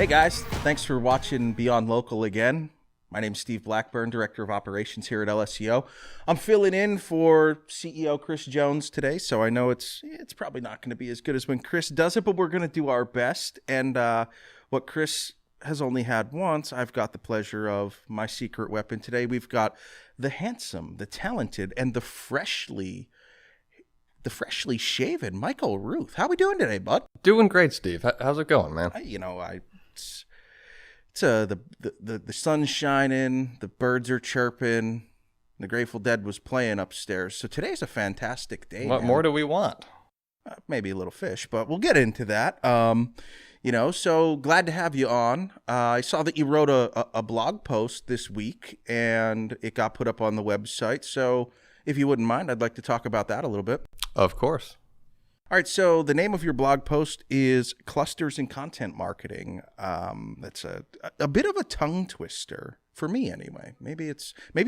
Hey guys, thanks for watching Beyond Local again. My name's Steve Blackburn, Director of Operations here at LSEO. I'm filling in for CEO Chris Jones today, so I know it's probably not going to be as good as when Chris does it, but we're going to do our best. And what Chris has only had once, I've got the pleasure of my secret weapon today. We've got the handsome, the talented, and the freshly shaven Michael Ruth. How we doing today, bud? Doing great, Steve. How's it going, man? The sun's shining, the birds are chirping, the Grateful Dead was playing upstairs. So today's a fantastic day. What more do we want? Maybe a little fish, but we'll get into that. So glad to have you on. I saw that you wrote a blog post this week, and it got put up on the website. So if you wouldn't mind, I'd like to talk about that a little bit. Of course. All right, so the name of your blog post is Clusters in Content Marketing. That's a bit of a tongue twister for me anyway. Maybe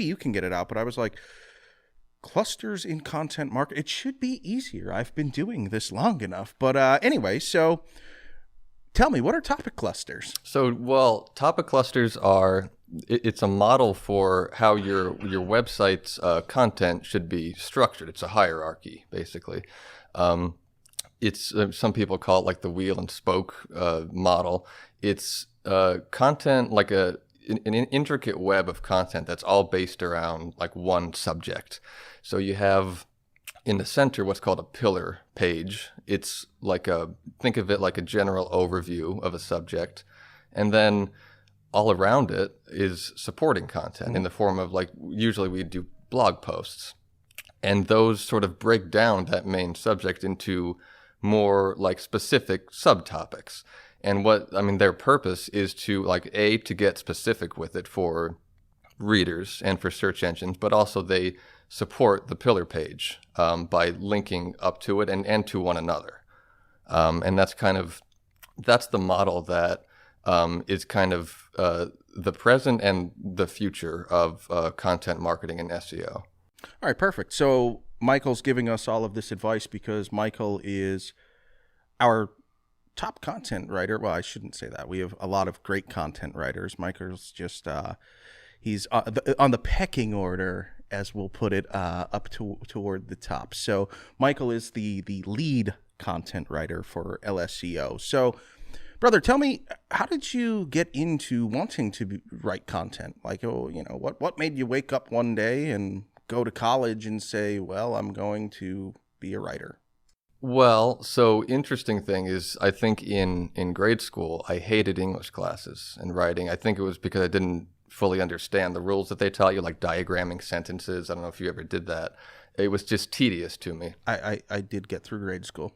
you can get it out, but I was like, clusters in content marketing. It should be easier. I've been doing this long enough. But anyway, so tell me, what are topic clusters? So, topic clusters it's a model for how your website's content should be structured. It's a hierarchy, basically. It's some people call it like the wheel and spoke model. It's content like an intricate web of content that's all based around like one subject. So you have in the center what's called a pillar page. It's like think of it like a general overview of a subject, and then all around it is supporting content in the form of like usually we do blog posts, and those sort of break down that main subject into more like specific subtopics. And their purpose is to to get specific with it for readers and for search engines, but also they support the pillar page by linking up to it and to one another. And that's the model that is kind of the present and the future of content marketing and SEO. All right, perfect. So Michael's giving us all of this advice because Michael is our top content writer. Well, I shouldn't say that. We have a lot of great content writers. Michael's just, he's on the pecking order, as we'll put it, toward the top. So Michael is the lead content writer for LSEO. So, brother, tell me, how did you get into wanting to write content? What made you wake up one day and go to college and say, well, I'm going to be a writer? Well, so interesting thing is I think in grade school, I hated English classes and writing. I think it was because I didn't fully understand the rules that they taught you, like diagramming sentences. I don't know if you ever did that. It was just tedious to me. I did get through grade school.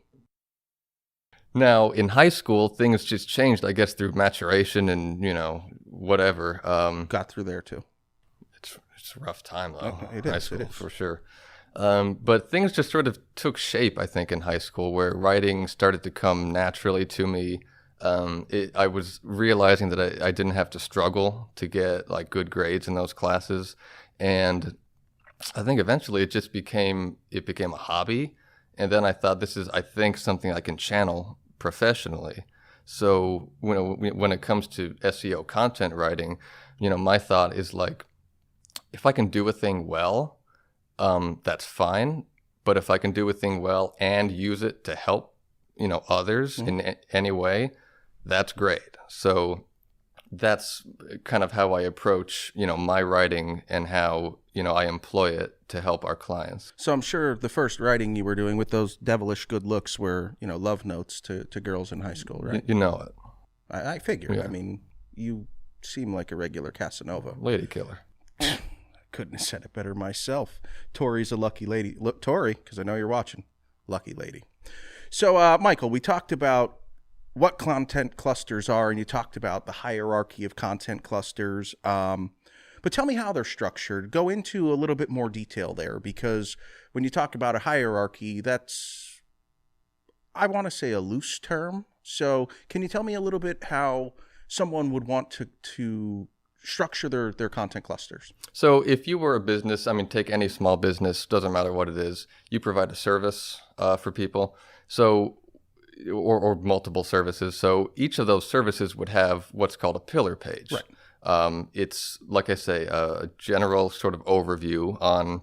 Now, in high school, things just changed, I guess, through maturation and, whatever. Got through there, too. It's a rough time, though. High school, for sure. But things just sort of took shape, I think, in high school, where writing started to come naturally to me. I was realizing that I didn't have to struggle to get good grades in those classes. And I think eventually it became a hobby. And then I thought, this is, I think, something I can channel professionally. So when it comes to SEO content writing, my thought is if I can do a thing well, that's fine. But if I can do a thing well and use it to help, others in any way, that's great. So that's kind of how I approach, my writing and how, I employ it to help our clients. So I'm sure the first writing you were doing with those devilish good looks were, love notes to girls in high school, right? You know it. I figured. Yeah. I mean, you seem like a regular Casanova. Lady killer. Couldn't have said it better myself. Tori's a lucky lady. Look, Tori, because I know you're watching. Lucky lady. So, Michael, we talked about what content clusters are, and you talked about the hierarchy of content clusters. But tell me how they're structured. Go into a little bit more detail there, because when you talk about a hierarchy, that's, I want to say, a loose term. So can you tell me a little bit how someone would want to structure their content clusters? So if you were a business, take any small business, doesn't matter what it is, you provide a service for people. So or multiple services. So each of those services would have what's called a pillar page. Right. It's, like I say, a general sort of overview on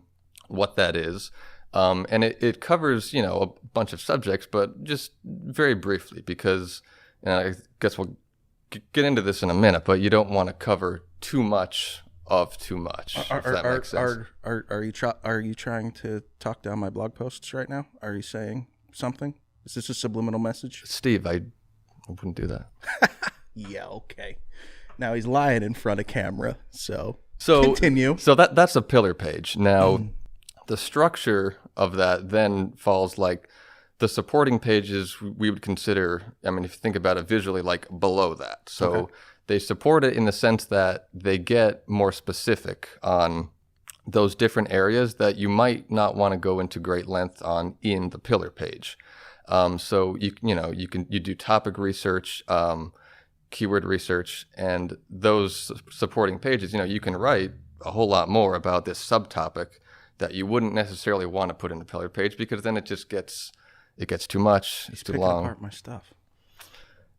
what that is. And it covers, a bunch of subjects, but just very briefly, because I guess we'll get into this in a minute, but you don't want to cover too much of too much, if that makes sense. Are you trying to talk down my blog posts right now? Are you saying something? Is this a subliminal message? Steve, I wouldn't do that. Yeah, okay. Now he's lying in front of camera, so continue. So that's a pillar page. Now, the structure of that then falls like the supporting pages we would consider, if you think about it visually, like below that. So they support it in the sense that they get more specific on those different areas that you might not want to go into great length on in the pillar page. So you do topic research, keyword research, and those supporting pages, you can write a whole lot more about this subtopic that you wouldn't necessarily want to put in the pillar page, because then it just gets too much. It's too long. Apart my stuff.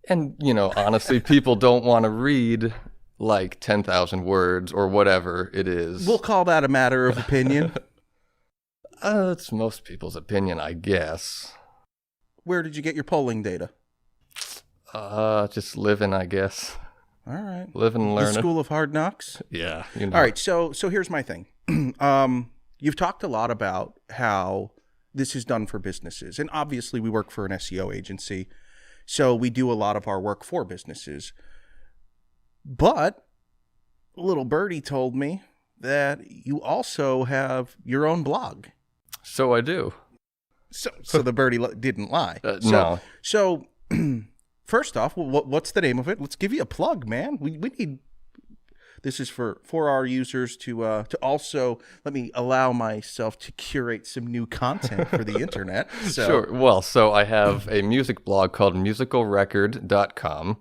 And honestly, people don't want to read like 10,000 words or whatever it is. We'll call that a matter of opinion. It's most people's opinion, I guess. Where did you get your polling data? Just living, I guess. All right. Living and learning. The School of Hard Knocks? Yeah. All right. So here's my thing. You've talked a lot about how this is done for businesses. And obviously we work for an SEO agency, so we do a lot of our work for businesses. But little birdie told me that you also have your own blog. So I do. So the birdie didn't lie. No. So first off, what's the name of it? Let's give you a plug, man. We need. This is for our users to also let me allow myself to curate some new content for the internet. So. Sure. Well, so I have a music blog called musicalrecord.com,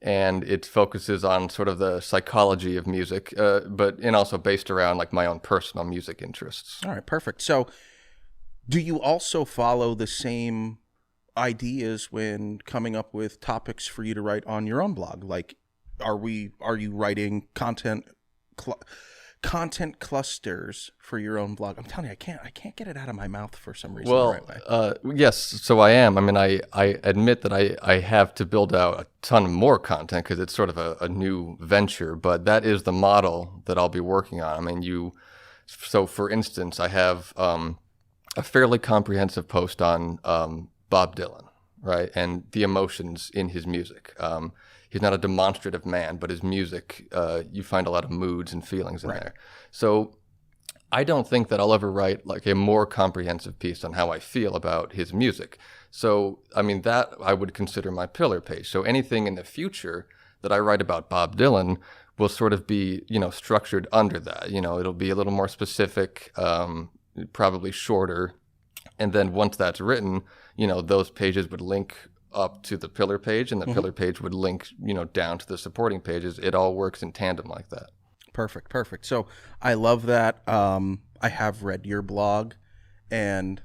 and it focuses on sort of the psychology of music, and also based around like my own personal music interests. All right, perfect. So do you also follow the same ideas when coming up with topics for you to write on your own blog? Like, are you writing content clusters for your own blog? I'm telling you, I can't get it out of my mouth for some reason. Well, the right way. Yes, so I am. I admit that I have to build out a ton more content because it's sort of a new venture, but that is the model that I'll be working on. So for instance, I have a fairly comprehensive post on Bob Dylan, right? And the emotions in his music. He's not a demonstrative man, but his music, you find a lot of moods and feelings in there. So I don't think that I'll ever write like a more comprehensive piece on how I feel about his music. So, that I would consider my pillar page. So anything in the future that I write about Bob Dylan will sort of be, structured under that. It'll be a little more specific, probably shorter. And then once that's written, those pages would link up to the pillar page, and the pillar page would link, down to the supporting pages. It all works in tandem like that. Perfect. So I love that. I have read your blog, and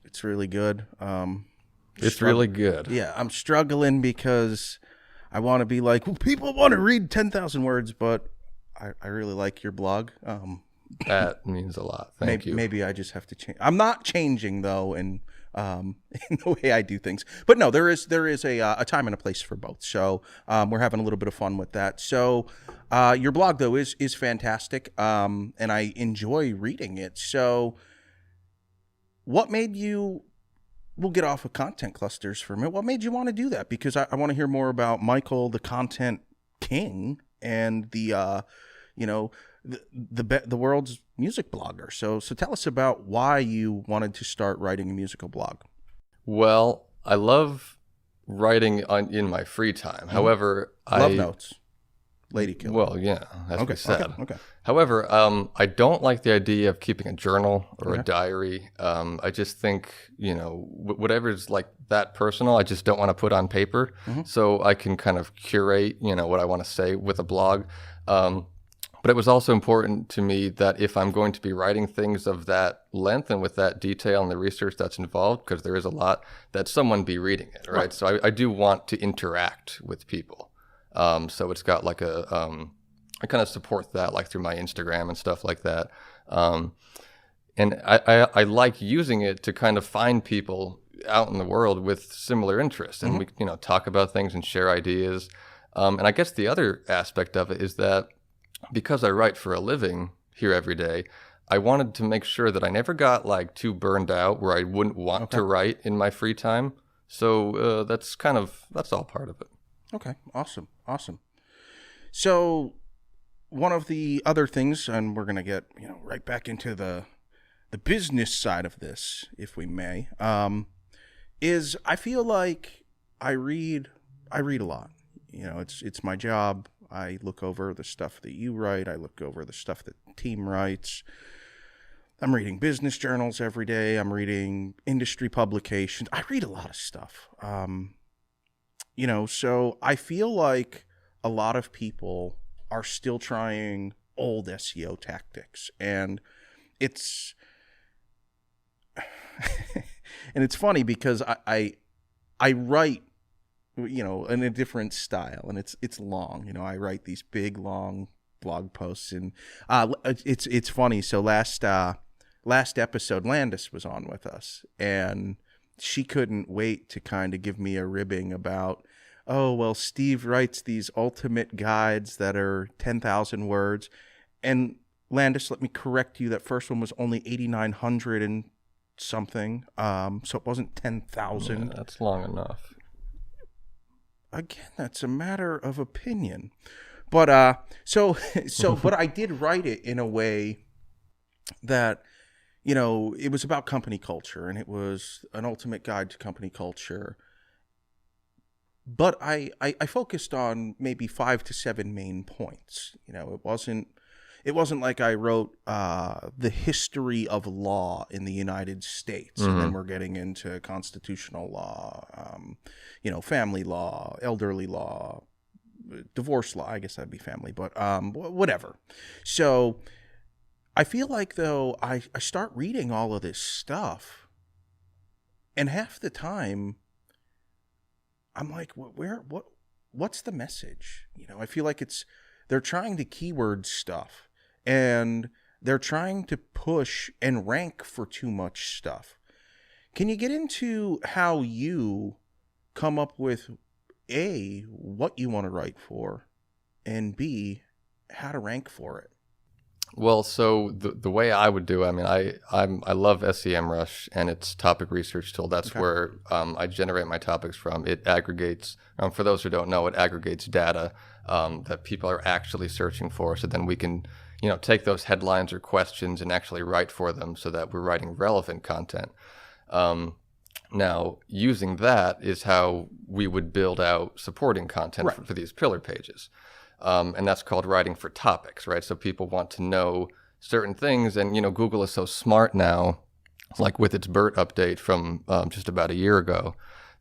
it's really good. It's really good. Yeah, I'm struggling because I want to be like, well, people want to read 10,000 words, but I really like your blog. That means a lot. Thank you. Maybe I just have to change. I'm not changing though, in the way I do things. But no, there is a time and a place for both. So we're having a little bit of fun with that. So your blog though is fantastic, and I enjoy reading it. So what made you? We'll get off of content clusters for a minute. What made you want to do that? Because I want to hear more about Michael, the content king, and the the world's music blogger. So tell us about why you wanted to start writing a musical blog. Well, I love writing in my free time. However, Love notes. Lady killer. Well, yeah, as we said. Okay. However, I don't like the idea of keeping a journal or a diary. I just think, whatever's like that personal, I just don't want to put on paper. So I can kind of curate, what I want to say with a blog. But it was also important to me that if I'm going to be writing things of that length and with that detail and the research that's involved, because there is a lot, that someone be reading it, right? So I do want to interact with people. So it's got like I kind of support that like through my Instagram and stuff like that. And I like using it to kind of find people out in the world with similar interests, and we talk about things and share ideas. And I guess the other aspect of it is that because I write for a living here every day, I wanted to make sure that I never got like too burned out where I wouldn't want to write in my free time. So that's all part of it. Okay, awesome. So one of the other things, and we're gonna get right back into the business side of this, if we may, is I feel like I read a lot. It's my job. I look over the stuff that you write. I look over the stuff that the team writes. I'm reading business journals every day. I'm reading industry publications. I read a lot of stuff. So I feel like a lot of people are still trying old SEO tactics, and it's and it's funny because I write in a different style, and it's long. I write these big long blog posts, and it's funny. So last episode, Landis was on with us, and she couldn't wait to kind of give me a ribbing about, oh, well, Steve writes these ultimate guides that are 10,000 words. And Landis, let me correct you. That first one was only 8,900 and something. So it wasn't 10,000. Yeah, that's long enough. Again, that's a matter of opinion. But but I did write it in a way that, it was about company culture, and it was an ultimate guide to company culture. But I focused on maybe 5 to 7 main points. It wasn't like I wrote the history of law in the United States, and then we're getting into constitutional law, family law, elderly law, divorce law. I guess that'd be family, but whatever. So I feel like, though, I start reading all of this stuff, and half the time I'm like, what's the message? I feel like they're trying to keyword stuff, and they're trying to push and rank for too much stuff. Can you get into how you come up with A, what you want to write for, and B, how to rank for it? Well, so the way I would do, I love SEMrush and its topic research tool. That's where I generate my topics from. It aggregates, for those who don't know, it aggregates data that people are actually searching for. So then we can, take those headlines or questions and actually write for them so that we're writing relevant content. Now, using that is how we would build out supporting content for these pillar pages. And that's called writing for topics, right? So people want to know certain things, and Google is so smart now, like with its BERT update from just about a year ago,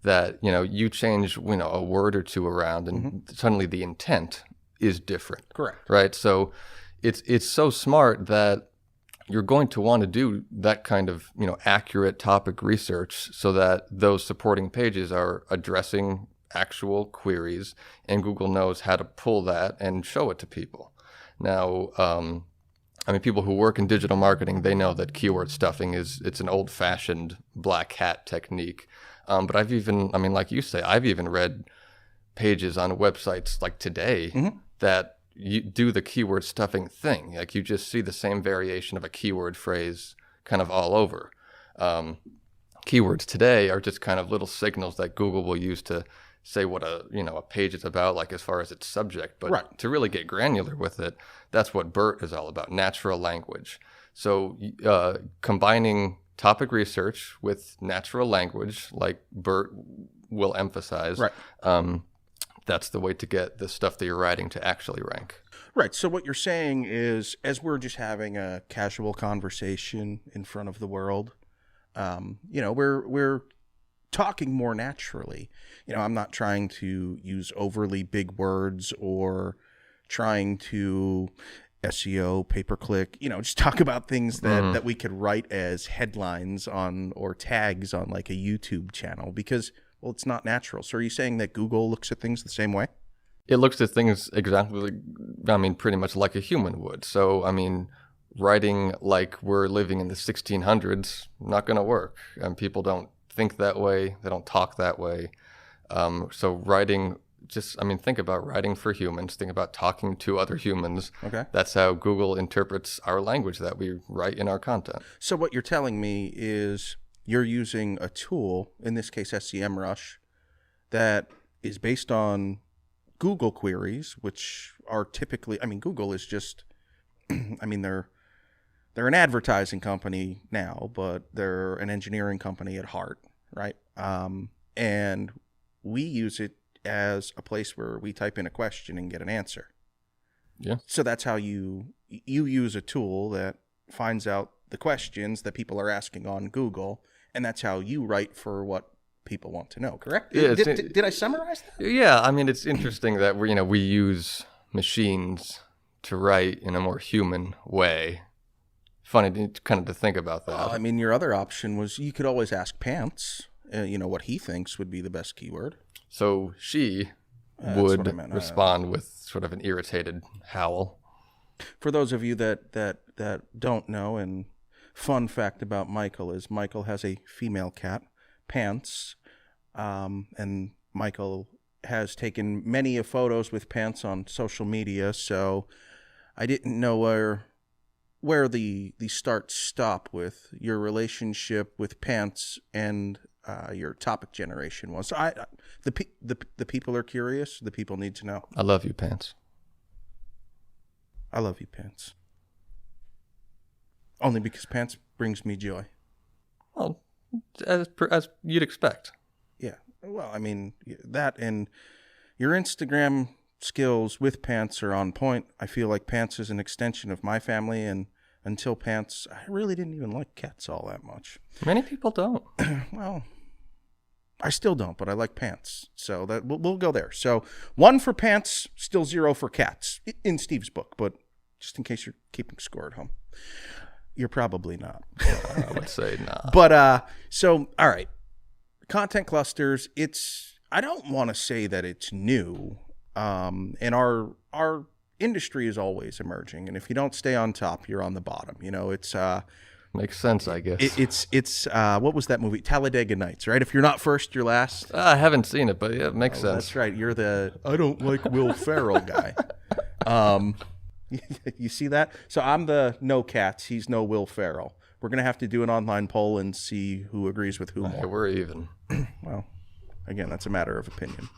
that you change a word or two around, and suddenly the intent is different. Correct. Right. So it's so smart that you're going to want to do that kind of accurate topic research so that those supporting pages are addressing actual queries, and Google knows how to pull that and show it to people. Now, people who work in digital marketing, they know that keyword stuffing it's an old-fashioned black hat technique. But I've even, like you say, I've even read pages on websites like today that you do the keyword stuffing thing. Like you just see the same variation of a keyword phrase kind of all over. Keywords today are just kind of little signals that Google will use to say what a page is about, like as far as its subject, but to really get granular with it, that's what BERT is all about, natural language. So combining topic research with natural language, like BERT will emphasize, that's the way to get the stuff that you're writing to actually rank. Right. So what you're saying is, as we're just having a casual conversation in front of the world, we're talking more naturally. I'm not trying to use overly big words or trying to SEO, pay-per-click, just talk about things that we could write as headlines on or tags on like a YouTube channel because, well, it's not natural. So are you saying that Google looks at things the same way? It looks at things exactly, pretty much like a human would. So, writing like we're living in the 1600s, not going to work. And people don't think that way. They don't talk that way. So writing think about writing for humans. Think about talking to other humans. Okay. That's how Google interprets our language that we write in our content. So what you're telling me is you're using a tool, in this case SEMrush, that is based on Google queries, which are typically, Google is just, they're an advertising company now, but they're an engineering company at heart, right? And we use it as a place where we type in a question and get an answer. Yeah. So that's how you use a tool that finds out the questions that people are asking on Google, and that's how you write for what people want to know, correct? Yeah, did I summarize that? Yeah, it's interesting that we use machines to write in a more human way. Funny to think about that. Well, your other option was you could always ask Pants, what he thinks would be the best keyword. So she would respond with sort of an irritated howl. For those of you that don't know, and fun fact about Michael is Michael has a female cat, Pants, and Michael has taken many photos with Pants on social media, so I didn't know where the stop with your relationship with Pants and your topic generation was. So the people are curious. The people need to know. I love you, Pants. I love you, Pants. Only because Pants brings me joy. Well, as you'd expect. Yeah. Well, that and your Instagram skills with Pants are on point. I feel like Pants is an extension of my family, and until Pants, I really didn't even like cats all that much. Many people don't. Well, I still don't, but I like Pants. So that we'll go there. So 1 for Pants, still 0 for cats in Steve's book, but just in case you're keeping score at home. You're probably not. I would say not. But so all right. Content clusters, I don't want to say that it's new. And our industry is always emerging, and if you don't stay on top, you're on the bottom. It's makes sense, I guess. It's what was that movie? Talladega Nights, right? If you're not first, you're last. I haven't seen it, but yeah, it makes sense. That's right. You're the I don't like Will Ferrell guy. You see that? So I'm the no cats. He's no Will Ferrell. We're gonna have to do an online poll and see who agrees with who more. Hey, we're even. Well, again, that's a matter of opinion.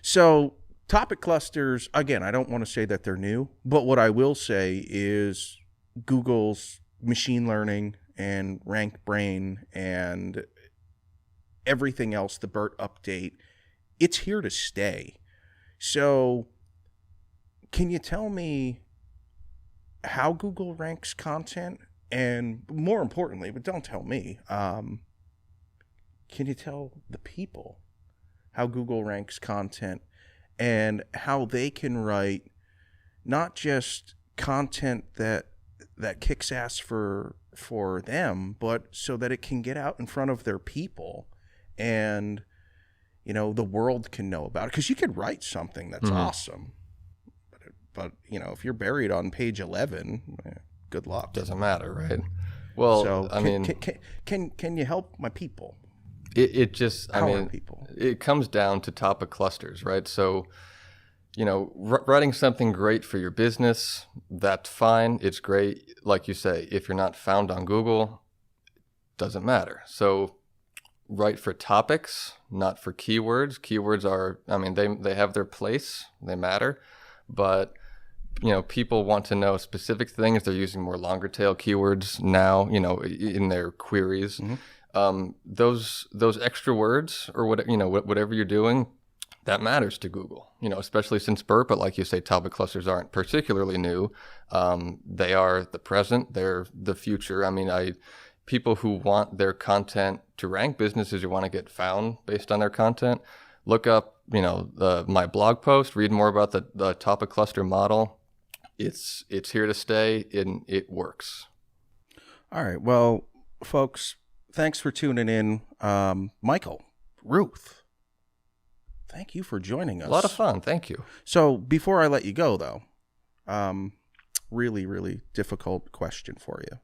So topic clusters, again, I don't want to say that they're new, but what I will say is Google's machine learning and rank brain and everything else, the BERT update, it's here to stay. So can you tell me how Google ranks content? And more importantly, but don't tell me, can you tell the people how Google ranks content and how they can write not just content that kicks ass for them, but so that it can get out in front of their people and, the world can know about it. Because you could write something that's awesome, but if you're buried on page 11, good luck. Doesn't matter, right? Well, so can you help my people? It just, people. It comes down to topic clusters, right? So, writing something great for your business, that's fine. It's great. Like you say, if you're not found on Google, doesn't matter. So write for topics, not for keywords. Keywords are, they have their place. They matter. But, people want to know specific things. They're using more longer tail keywords now, in their queries. Mm-hmm. Those extra words or whatever you're doing, that matters to Google, especially since BERT, but like you say, topic clusters aren't particularly new. They are the present, they're the future. People who want their content to rank, businesses who want to get found based on their content, look up, my blog post, read more about the topic cluster model. It's here to stay, and it works. All right. Well, folks, thanks for tuning in. Michael, Ruth, thank you for joining us. A lot of fun. Thank you. So before I let you go, though, really, really difficult question for you.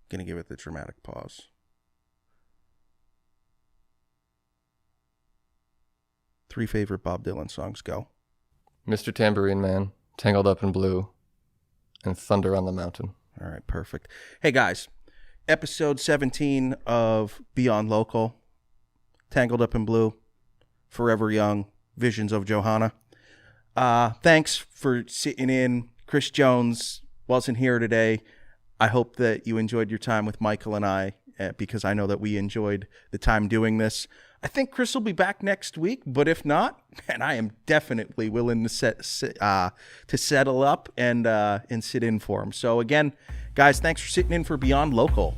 Gonna give it the dramatic pause. Three favorite Bob Dylan songs, go. Mr. Tambourine Man, Tangled Up in Blue, and Thunder on the Mountain. All right, perfect. Hey, guys, episode 17 of Beyond Local, Tangled Up in Blue, Forever Young, Visions of Johanna. Thanks for sitting in. Chris Jones wasn't here today. I hope that you enjoyed your time with Michael and I, because I know that we enjoyed the time doing this. I think Chris will be back next week, but if not, and I am definitely willing to settle up and sit in for him. So again, guys, thanks for sitting in for Beyond Local.